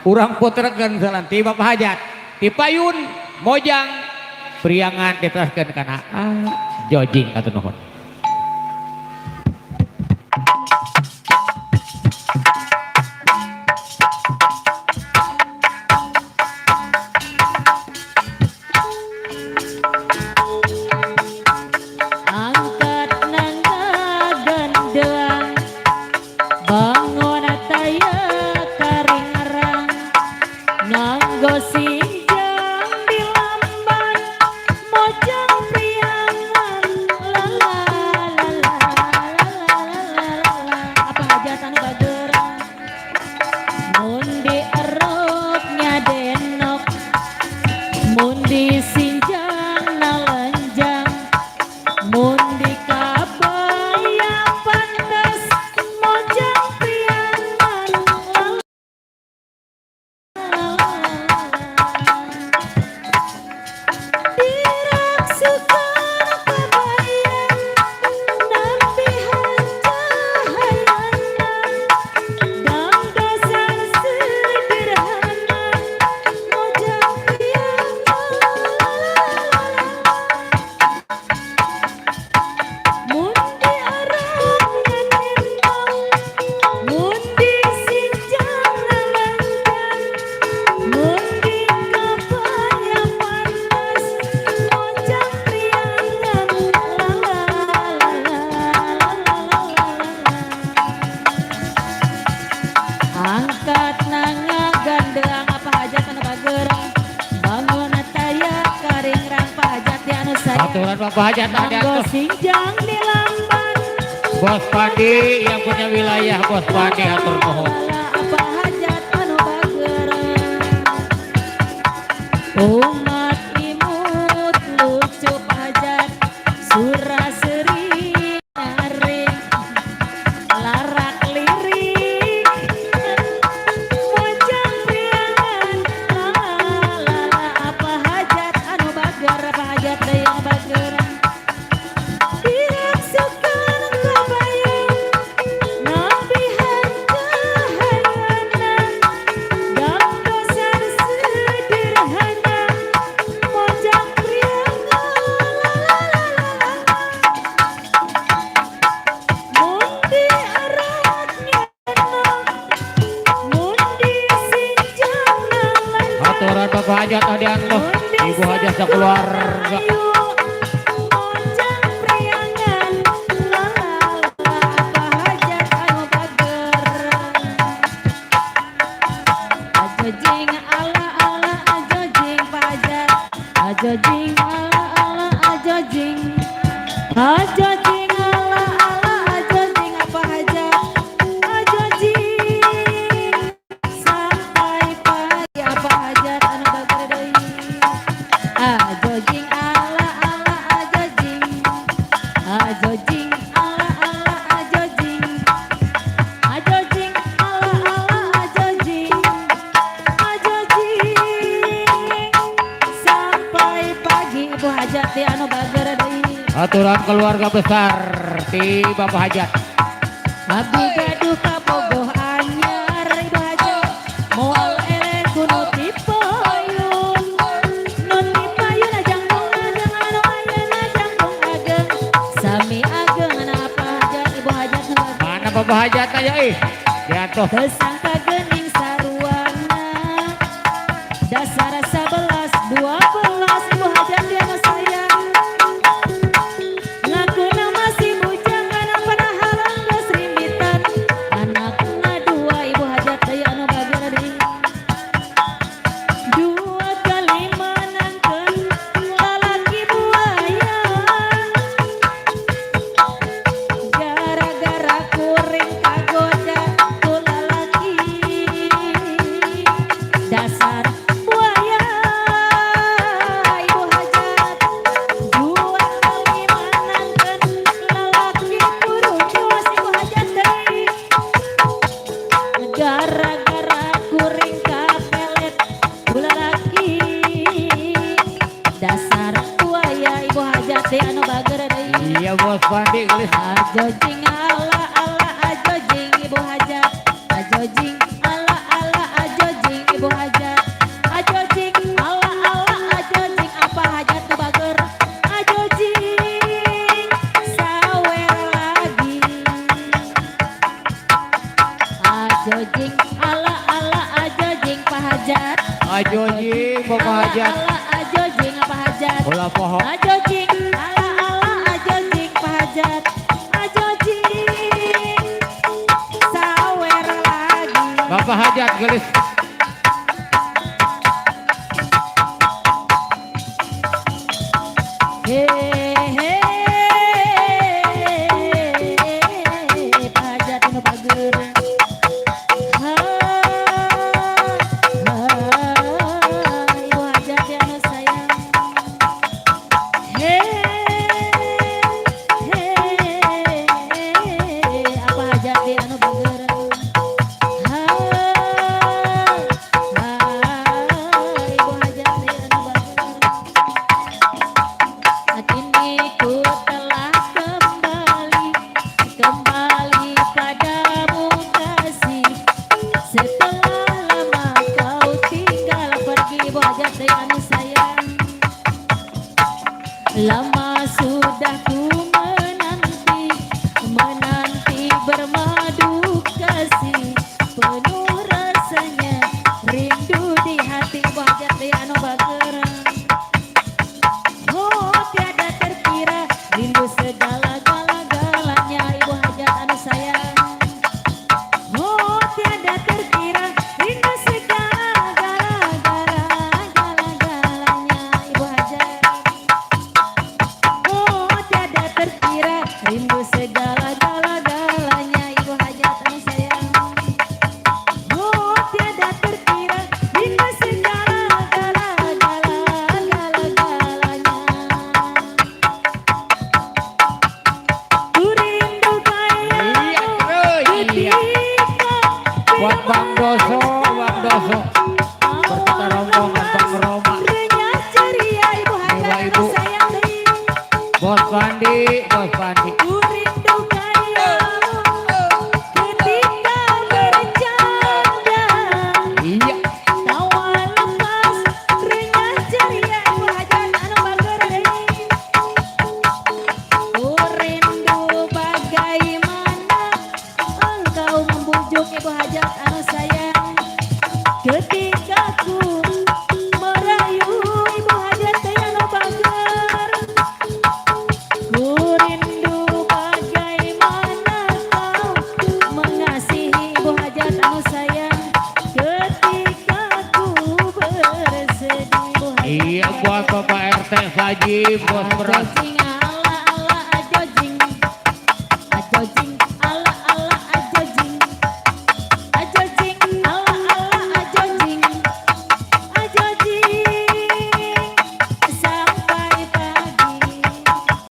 urang puterkeun salan ti Bapak Hajat ti payun mojang priangan diteraskeun kana jojing atuh nuhun. Bapak Hajat ada Bos Pandi yang punya wilayah Bos Pandi atur nuhun. Bapak Hajat anu bageurang umat imut lucu Pak Hajat suraseri naring larak lirik wajah priangan lala apa hajat anu bager Pak Hajat dayang bageurang Bapak Hajat adian loh, Ibu Hajat sekeluarga. Ajojing ala ala ajojing Pak Hajat, ajojing ala ala ajojing, ajojing ala ala ajojing apa Hajat, ajojing sampai pagi apa Hajat anu bager deui, ajojing ala ala ajojing, ajojing ala ala ajojing, ajojing ala ala ajojing. Sampai pagi Ibu Hajat di anu bager deui. Aturan keluarga besar di Bapak Hajat. Abdi gaduh ka bogoh anyar Ibu Hajat. Moal eleh kudu dipayun. Nun dipayun jangkung ageng anu ayeuna jangkung ageng. Sami ageng apa Hajat Ibu Hajat. Mana Bapak Hajat aya jatuh. Tersangka geuning saruana. Dasar 11 12 Ibu Hajat dia anu sayang. Ngakuna masih bujang kana panahalang geus rimbitan. Anakna 2 Ibu Hajat daya anu bager deui. 2 kali menangkeun lalaki buayan. Gara-gara kuring kagoda ku lalaki. Dasar buaya Ibu Hajat 2 kali menangkeun lalaki kurung nyuas Ibu Hajat deui. Gara-gara kuring kapelet ku lalaki. Dasar buaya Ibu Hajat teh anu bager deui. Iya Bos Pandi geus. Ajojing ala ala ajojing Ibu Hajat, ajojing ala ala ajojing Ibu hajat? Ajo jing Bapak hajat. Ala ajo jing apa hajat? Bola poho. Ajo jing, ala ajo jing apa hajat? Ajo jing, sawer lagi. Bapak hajat gelis. Hehehe, pahajat inu pager. Ibu hajat ya anu sayang. Apa hajat di anu pager. Ibu hajat di anu pager. Kini ku telah kembali padamu kasih. Setelah lama kau tinggal pergi, ibu hajat deh anu sayang. Lama sudah ku menanti bermadu kasih. Penuh rasanya rindu di hati, ibu hajat deh anu bager. Oh tiada terkira rindu segala-galanya, ibu hajat anu sayang. Oh tiada terkira rindu segala-galanya, ibu hajat. Oh tiada terkira rindu segala-galanya, ibu hajat anu sayang. Oh tiada terkira rindu segala-galanya. Ku rindu kayamu ketika Buat Bang Doso, Bang Doso. Berkata rombongan Bang Roma. renyah ceria, ibu hajat anu sayang deui. Bos Pandi, Bos Pandi. Ku rindu kayamu ketika bercanda. Iya. Tawa lepas renyah ceria, ibu hajat anu bager deui. Ku rindu bagaimana engkau membujuk, ibu hajat anu sayang. Ketika ku merayu, ibu hajat teh anu bager. Ku rindu bagaimana kau mengasihi, ibu hajat anu sayang. Ketika ku bersedih, ibu hajat. Iya buat Bapak RT Saji, Bos Beras.